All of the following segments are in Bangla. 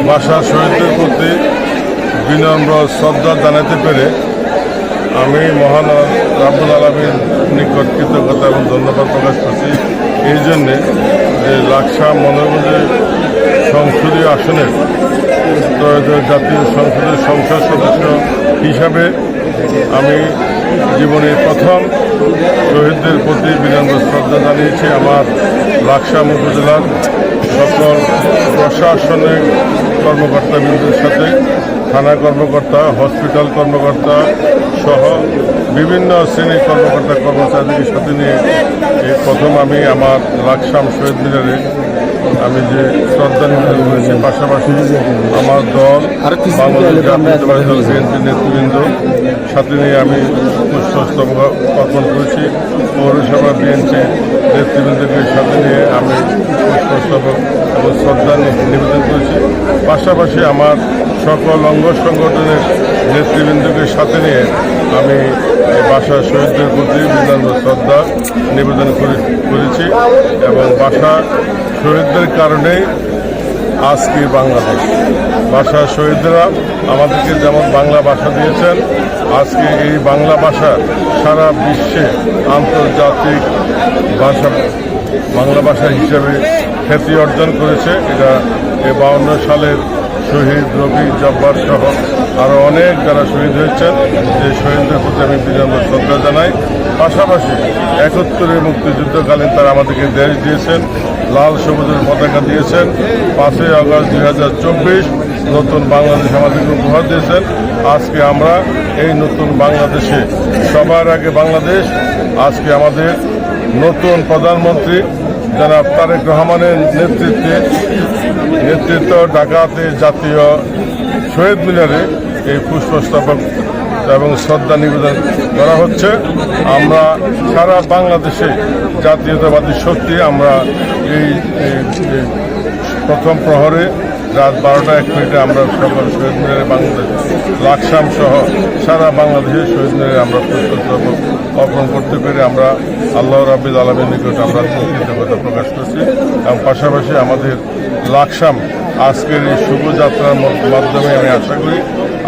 ভাষা শহীদদের প্রতি বিনম্র শ্রদ্ধা জানাতে পেরে আমি মহান রাব্বুল আলামিনের নিকট কৃতজ্ঞতা এবং ধন্যবাদ প্রকাশ করছি। এই জন্যে যে লাকসা মনোরঞ্জন সংসদীয় আসনের ত্রয়োদশ জাতীয় সংসদের সংসদ সদস্য হিসাবে আমি জীবনের প্রথম শহীদদের প্রতি বিনম্র শ্রদ্ধা জানিয়েছি। আমার লাকসা উপজেলার সকল প্রশাসনিক কর্মকর্তাবৃন্দের সাথে, থানা কর্মকর্তা, হসপিটাল কর্মকর্তা সহ বিভিন্ন শ্রেণীর কর্মকর্তা কর্মচারীদের সাথে নিয়ে এই প্রথম আমি আমার লাকসাম শহীদ মিনারে আমি যে শ্রদ্ধা নিবেদন করেছি। পাশাপাশি আমার দল বাংলাদেশ জাতীয়তাবাদী দল বিএনপির নেতৃবৃন্দ সাথে নিয়ে আমি পুষ্পস্তবক অর্পণ করেছি। পৌরসভা বিএনপি নেতৃবৃন্দকে সাথে নিয়ে আমি পুষ্পস্তবক এবং শ্রদ্ধা নিবেদন করেছি। পাশাপাশি আমার সকল অঙ্গ সংগঠনের নেতৃবৃন্দকে সাথে নিয়ে আমি ভাষা শহীদদের প্রতি বিনম্র শ্রদ্ধা নিবেদন করেছি এবং ভাষা শহীদদের কারণেই আজকে বাংলাদেশ। ভাষা শহীদরা আমাদেরকে যেমন বাংলা ভাষা দিয়েছেন, আজকে এই বাংলা ভাষা সারা বিশ্বে আন্তর্জাতিক ভাষা বাংলা ভাষা হিসেবে খ্যাতি অর্জন করেছে। এটা 52 সালের শহীদ রবি জব্বার সহ আরও অনেক যারা শহীদ হয়েছেন, যে শহীদদের প্রতি আমি বিনম্র শ্রদ্ধা জানাই। পাশাপাশি 71 মুক্তিযুদ্ধকালীন তারা আমাদেরকে দেশ দিয়েছেন, লাল সবুজের পতাকা দিয়েছেন। 5ই আগস্ট 2024 নতুন বাংলাদেশ আমাদেরকে উপহার দিয়েছেন। আজকে আমরা এই নতুন বাংলাদেশে সবার আগে বাংলাদেশ, আজকে আমাদের নতুন প্রধানমন্ত্রী জনাব তারেক রহমানের নেতৃত্ব ঢাকাতে জাতীয় শহীদ মিনারে এই পুষ্পস্তবক এবং শ্রদ্ধা নিবেদন করা হচ্ছে। আমরা সারা বাংলাদেশে জাতীয়তাবাদী শক্তি আমরা এই প্রথম প্রহরে রাত 12:01 আমরা সকল শহীদ মিনারে বাংলাদেশ লাকসাম সহ সারা বাংলাদেশের শহীদ মিনারে আমরা পুষ্পস্তবক অর্পণ করতে পেরে আমরা আল্লাহ রাব্বুল আলামিনের নিকট আমরা কৃতজ্ঞতা প্রকাশ করছি। এবং পাশাপাশি আমাদের লাকসাম আজকের এই শুভযাত্রার মাধ্যমে আমি আশা করি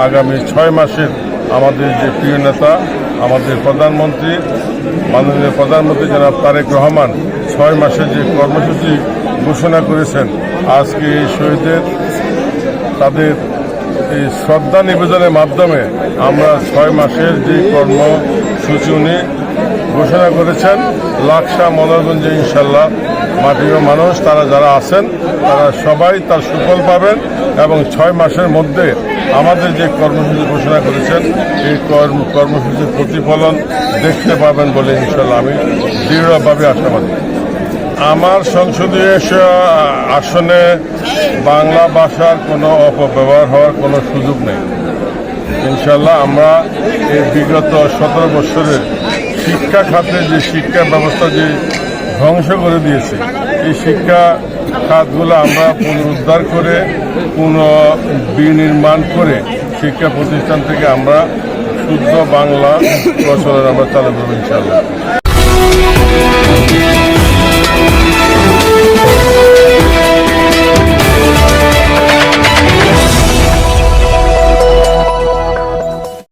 আগামী 6 মাসের আমাদের যে প্রিয় নেতা আমাদের প্রধানমন্ত্রী মাননীয় প্রধানমন্ত্রী জনাব তারেক রহমান 6 মাসের যে কর্মসূচি ঘোষণা করেছেন, আজকে এই শহীদদের তাদের এই শ্রদ্ধা নিবেদনের মাধ্যমে আমরা 6 মাসের যে কর্মসূচি উনি ঘোষণা করেছেন, লাকসা মনোরঞ্জে ইনশাল্লাহ মাটির মানুষ তারা যারা আছেন তারা সবাই তার সুফল পাবেন এবং 6 মাসের মধ্যে আমাদের যে কর্মসূচি ঘোষণা করেছেন এই কর্মসূচির প্রতিফলন দেখতে পাবেন বলে ইনশাল্লাহ আমি দৃঢ়ভাবে আশাবাদী। আমার সংসদীয় আসনে বাংলা ভাষার কোনো অপব্যবহার হওয়ার কোনো সুযোগ নেই। ইনশাল্লাহ আমরা এই বিগত 17 বছরের শিক্ষা খাতে যে শিক্ষা ব্যবস্থা যে ধ্বংস করে দিয়েছে, এই শিক্ষা খাতগুলো আমরা পুনরুদ্ধার করে বিনির্মাণ করে শিক্ষা প্রতিষ্ঠান থেকে আমরা শুদ্ধ বাংলা প্রচলন আমরা চালু করব ইনশাল্লাহ।